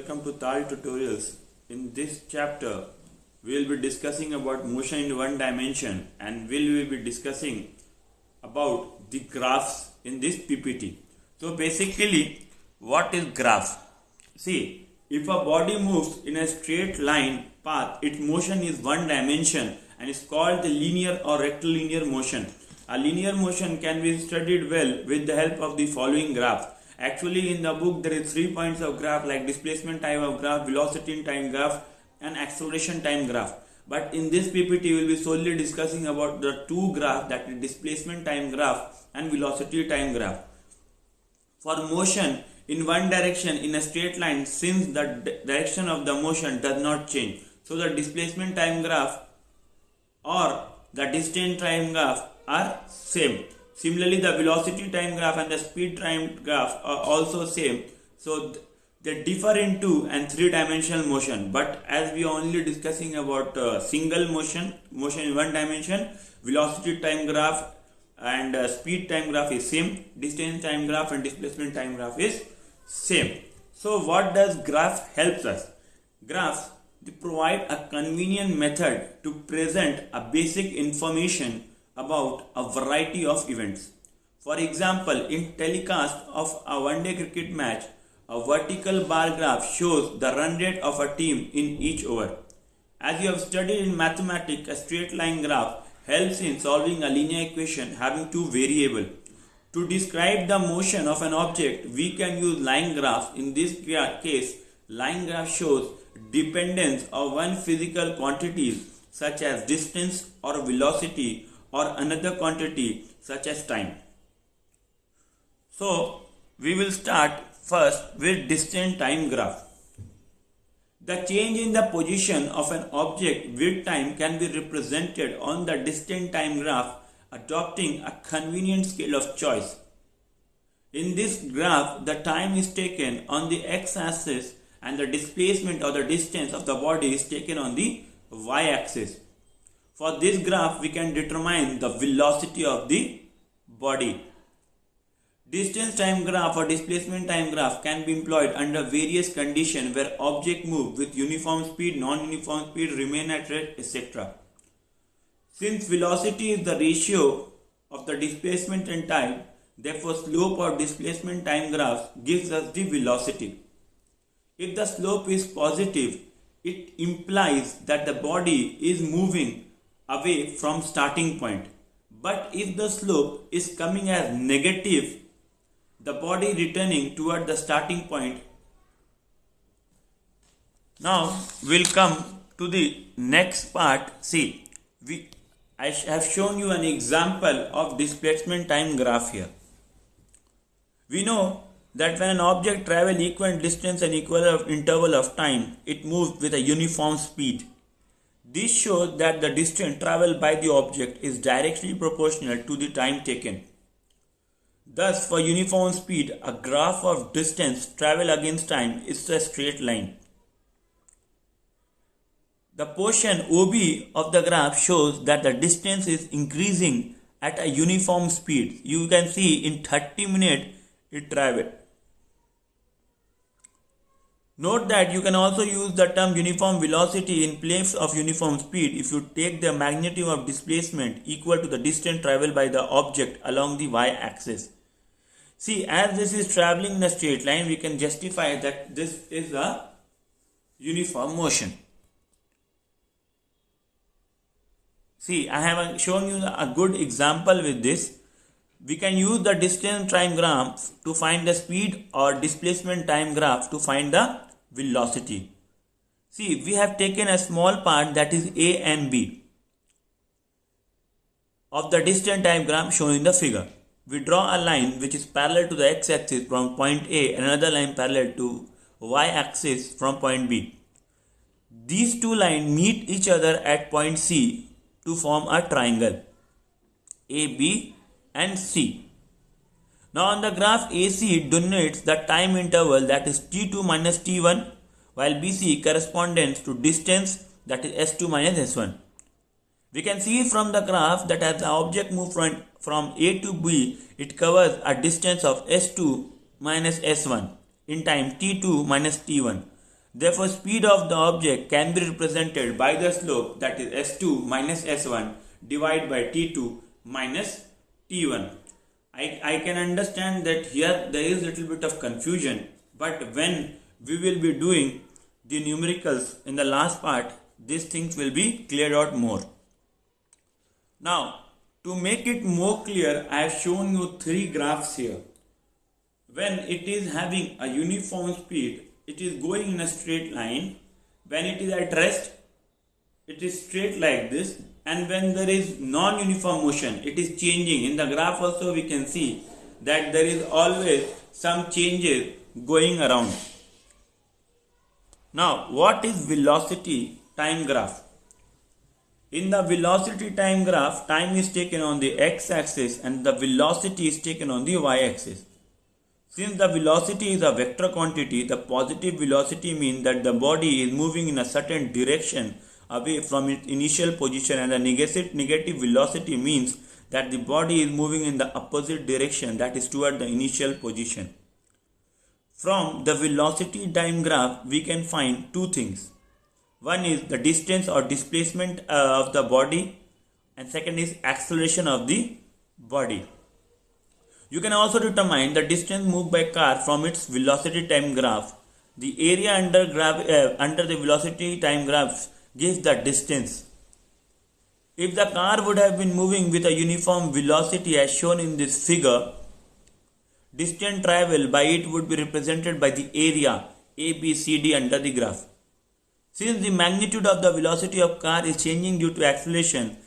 welcome to Tal Tutorials. In this chapter, we will be discussing about motion in one dimension and we will be discussing about the graphs in this PPT. So basically, what is graph? See, if a body moves in a straight line path, its motion is one dimension and is called the linear or rectilinear motion. A linear motion can be studied well with the help of the following graph. Actually, in the book there is 3 points of graph like displacement time of graph, velocity time graph and acceleration time graph. But in this PPT we will be solely discussing about the two graphs, that is displacement time graph and velocity time graph. For motion in one direction in a straight line, since the direction of the motion does not change, so the displacement time graph or the distance time graph are same. Similarly, the velocity time graph and the speed time graph are also same. So they differ in 2 and 3 dimensional motion. But as we are only discussing about single motion in one dimension, velocity time graph and speed time graph is same. Distance time graph and displacement time graph is same. So what does graph helps us? Graphs, they provide a convenient method to present a basic information about a variety of events. For example, in telecast of a one-day cricket match, a vertical bar graph shows the run rate of a team in each over. As you have studied in mathematics, a straight line graph helps in solving a linear equation having two variables. To describe the motion of an object, we can use line graphs. In this case, line graph shows dependence of one physical quantity such as distance or velocity or another quantity such as time. So we will start first with distance time graph. The change in the position of an object with time can be represented on the distance time graph adopting a convenient scale of choice. In this graph, the time is taken on the x-axis and the displacement or the distance of the body is taken on the y-axis. For this graph, we can determine the velocity of the body. Distance time graph or displacement time graph can be employed under various conditions where object move with uniform speed, non-uniform speed, remain at rest, etc. Since velocity is the ratio of the displacement and time, therefore slope or displacement time graph gives us the velocity. If the slope is positive, it implies that the body is moving away from starting point. But if the slope is coming as negative, the body returning toward the starting point. Now we'll come to the next part. See, I have shown you an example of displacement time graph here. We know that when an object travels equal distance and equal interval of time, it moves with a uniform speed. This shows that the distance traveled by the object is directly proportional to the time taken. Thus, for uniform speed, a graph of distance traveled against time is a straight line. The portion OB of the graph shows that the distance is increasing at a uniform speed. You can see in 30 minutes it traveled. Note that you can also use the term uniform velocity in place of uniform speed if you take the magnitude of displacement equal to the distance traveled by the object along the y-axis. See, as this is traveling in a straight line, we can justify that this is a uniform motion. See, I have shown you a good example with this. We can use the distance time graph to find the speed or displacement time graph to find the velocity. See, we have taken a small part, that is A and B, of the distance time graph shown in the figure. We draw a line which is parallel to the x-axis from point A and another line parallel to y-axis from point B. These two lines meet each other at point C to form a triangle A, B and C. Now on the graph, AC denotes the time interval, that is T2 minus T1, while BC corresponds to distance, that is S2 minus S1. We can see from the graph that as the object moves from A to B, it covers a distance of S2 minus S1 in time T2 minus T1. Therefore, speed of the object can be represented by the slope, that is s2 minus s1 divided by t2 minus t1. I can understand that here there is a little bit of confusion, but when we will be doing the numericals in the last part, these things will be cleared out more. Now, to make it more clear, I have shown you three graphs here. When it is having a uniform speed, it is going in a straight line. When it is at rest, it is straight like this. And when there is non-uniform motion, it is changing. In the graph also we can see that there is always some changes going around. Now, what is velocity time graph? In the velocity time graph, time is taken on the x-axis and the velocity is taken on the y-axis. Since the velocity is a vector quantity, the positive velocity means that the body is moving in a certain direction away from its initial position, and the negative velocity means that the body is moving in the opposite direction, that is toward the initial position. From the velocity time graph, we can find two things. One is the distance or displacement of the body, and second is acceleration of the body. You can also determine the distance moved by car from its velocity time graph. The area under the velocity time graph gives the distance. If the car would have been moving with a uniform velocity as shown in this figure, distance traveled by it would be represented by the area ABCD under the graph. Since the magnitude of the velocity of car is changing due to acceleration,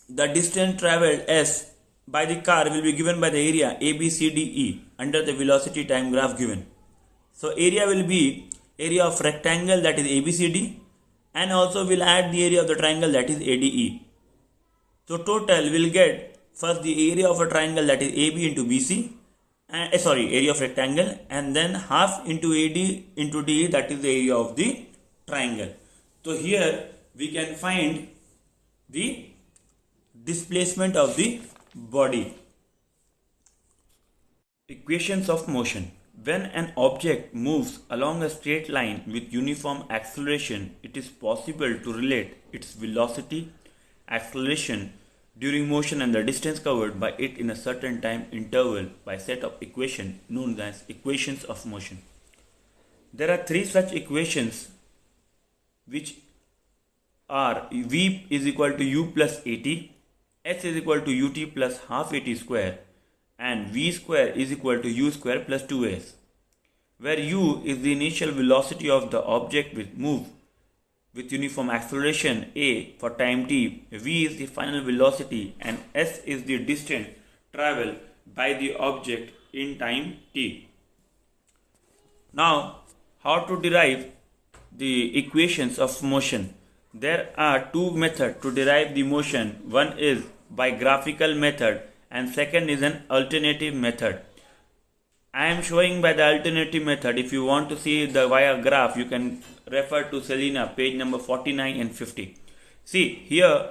the distance traveled S by the car will be given by the area ABCDE under the velocity time graph given. So area will be area of rectangle, that is ABCD, and also will add the area of the triangle, that is ADE. So total will get first the area of a triangle, that is AB into BC, area of rectangle, and then half into AD into DE, that is the area of the triangle. So here we can find the displacement of the body. Equations of motion. When an object moves along a straight line with uniform acceleration, it is possible to relate its velocity, acceleration during motion and the distance covered by it in a certain time interval by a set of equations known as equations of motion. There are three such equations, which are V is equal to U plus AT, S is equal to UT plus half AT square, and V square is equal to U square plus 2S, where U is the initial velocity of the object with move with uniform acceleration A for time t, V is the final velocity, and S is the distance traveled by the object in time t. Now, how to derive the equations of motion? There are two methods to derive the motion. One is by graphical method and second is an alternative method. I am showing by the alternative method. If you want to see the via graph, you can refer to Selena, page number 49 and 50. See, here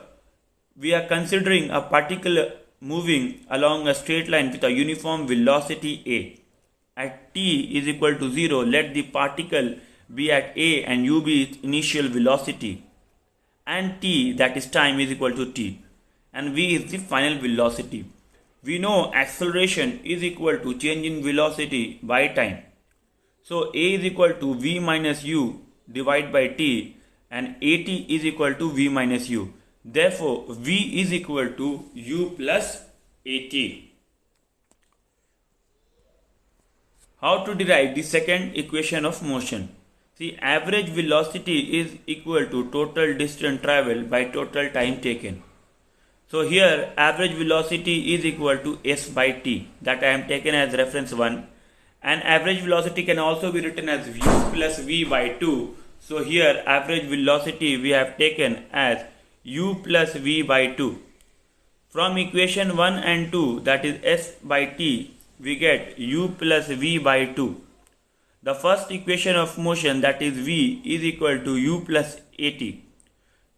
we are considering a particle moving along a straight line with a uniform velocity A. At t is equal to 0, let the particle be at A and U be its initial velocity, and t, that is time, is equal to t, and V is the final velocity. We know acceleration is equal to change in velocity by time. So A is equal to V minus U divided by t, and At is equal to V minus U. Therefore, V is equal to U plus At. How to derive the second equation of motion? See, average velocity is equal to total distance traveled by total time taken. So here average velocity is equal to S by t, that I am taken as reference 1, and average velocity can also be written as U plus V by 2. So here average velocity we have taken as U plus V by 2. From equation 1 and 2, that is S by t, we get U plus V by 2. The first equation of motion, that is V, is equal to U plus At.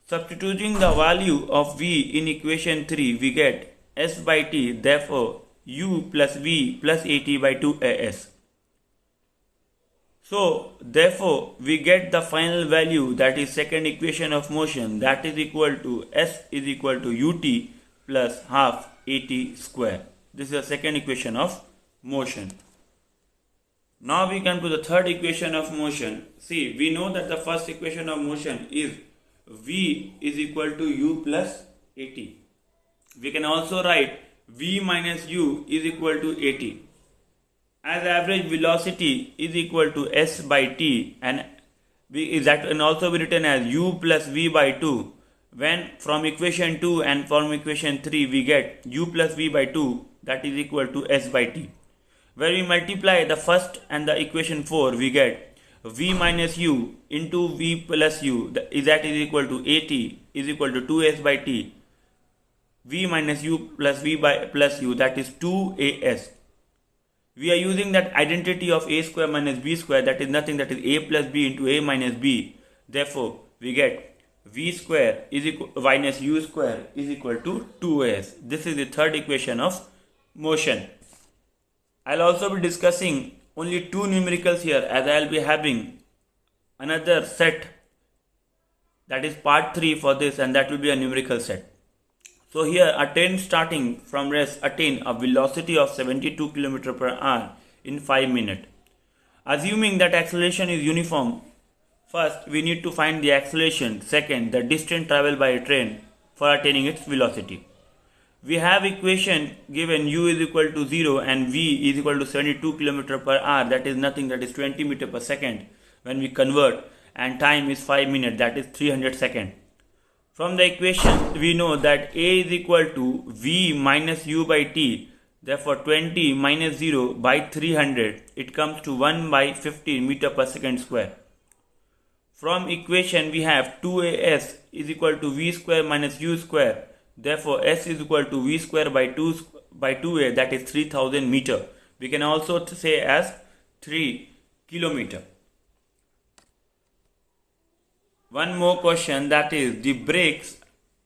Substituting the value of V in equation 3, we get S by t, therefore U plus V plus At by 2 As. So therefore we get the final value, that is second equation of motion, that is equal to S is equal to ut plus half at square. This is the second equation of motion. Now we come to the third equation of motion. See, we know that the first equation of motion is V is equal to U plus at. We can also write V minus U is equal to at. As average velocity is equal to S by T, and that can also be written as U plus V by 2. When from equation 2 and from equation 3 we get U plus V by 2, that is equal to S by T. Where we multiply the first and the equation 4, we get V minus U into V plus U, that is equal to at is equal to 2S by T. V minus U plus V by plus U, that is 2AS. We are using that identity of A square minus B square, that is nothing, that is A plus B into A minus B. Therefore, we get V square is equal minus U square is equal to 2AS. This is the third equation of motion. I'll also be discussing only two numericals here, as I'll be having another set, that is part 3 for this, and that will be a numerical set. So here a train starting from rest attain a velocity of 72 km per hour in 5 minutes. Assuming that acceleration is uniform, first we need to find the acceleration, second the distance traveled by a train for attaining its velocity. We have equation given u is equal to 0 and v is equal to 72 km per hour, that is nothing, that is 20 meter per second when we convert, and time is 5 minutes, that is 300 seconds. From the equation we know that a is equal to v minus u by t, therefore 20 minus 0 by 300, it comes to 1 by 15 meter per second square. From equation we have 2as is equal to v square minus u square, therefore s is equal to v square by 2a, that is 3000 meter. We can also say as 3 kilometer. One more question, that is the brakes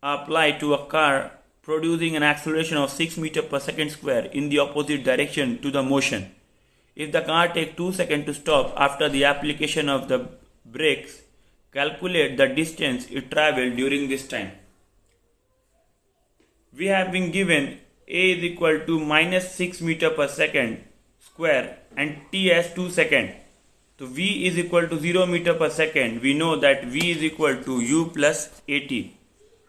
are applied to a car producing an acceleration of 6 meter per second square in the opposite direction to the motion. If the car takes 2 seconds to stop after the application of the brakes, calculate the distance it travelled during this time. We have been given a is equal to minus 6 meter per second square and t as 2 seconds. So v is equal to 0 meter per second. We know that v is equal to u plus at,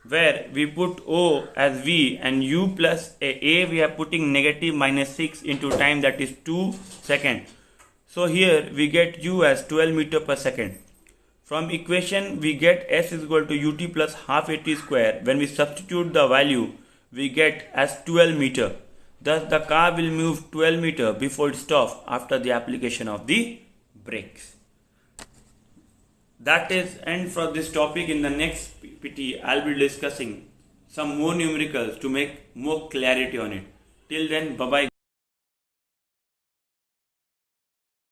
where we put o as v and u plus a we are putting negative minus 6 into time, that is 2 seconds. So here we get u as 12 meter per second. From equation we get s is equal to ut plus half at square. When we substitute the value, we get as 12 meter. Thus the car will move 12 meter before it stops after the application of the brakes. That is end for this topic. In the next PPT, I'll be discussing some more numericals to make more clarity on it. Till then, bye bye.